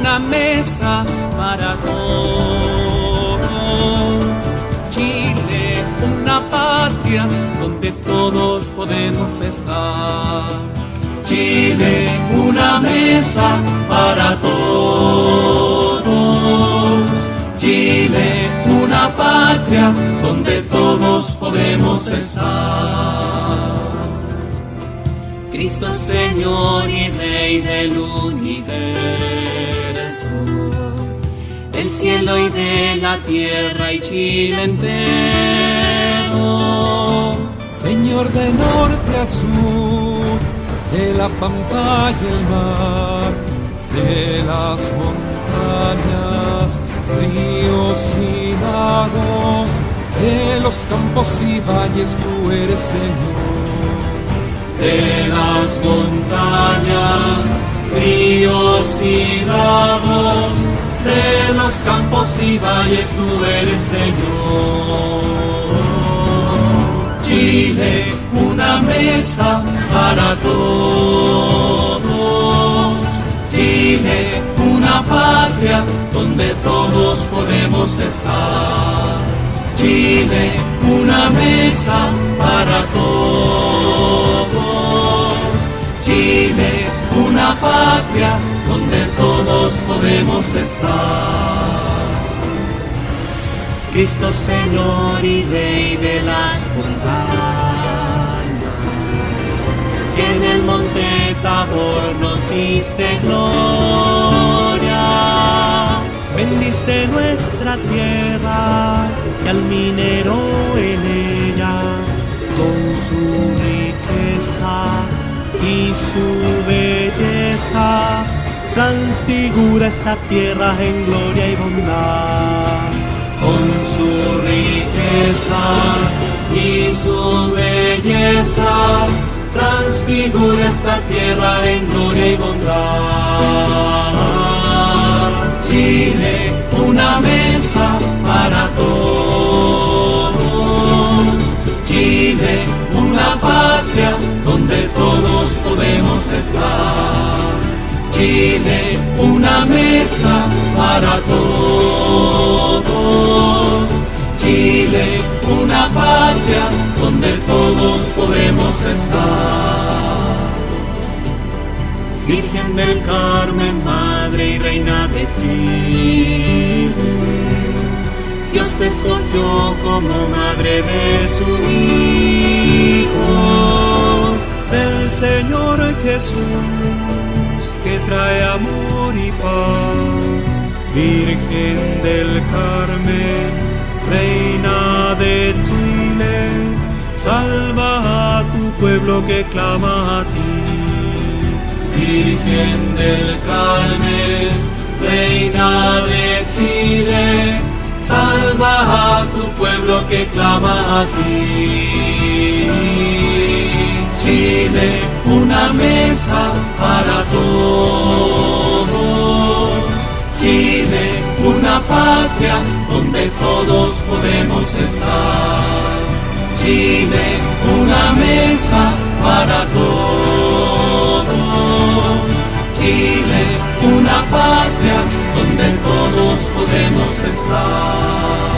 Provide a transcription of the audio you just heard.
una mesa para todos. Chile, una patria donde todos podemos estar. Chile, una mesa para todos. Chile, una patria donde todos podemos estar. Cristo Señor y Rey del universo, del cielo y de la tierra y Chile entero. Señor de norte a sur, de la pampa y el mar, de las montañas, ríos y lagos, de los campos y valles, tú eres Señor. De las montañas, ríos y lagos, de los campos y valles, tú eres Señor. Chile, una mesa para todos. Chile, una patria donde todos podemos estar. Chile, una mesa para todos. Chile, una patria donde todos podemos estar. Cristo Señor y Rey de las montañas, que en el monte Tabor nos diste gloria. Bendice nuestra tierra y al minero en ella, con su riqueza y su belleza, transfigura esta tierra en gloria y bondad. Con su riqueza y su belleza, transfigura esta tierra en gloria y bondad. Chile, una mesa para todos. Chile, una patria donde todos podemos estar. Chile, una mesa para todos. Chile, una patria donde todos podemos estar. Virgen del Carmen, Madre y Reina de Chile, Dios te escogió como madre de su Hijo, del Señor Jesús, que trae amor y paz. Virgen del Carmen, Reina de Chile, salva a tu pueblo que clama a ti. Virgen del Carmen, Reina de Chile, salva a tu pueblo que clama a ti. Chile, una mesa para todos. Chile, una patria donde todos podemos estar. Chile, una mesa para todos. Chile, una patria donde todos podemos estar.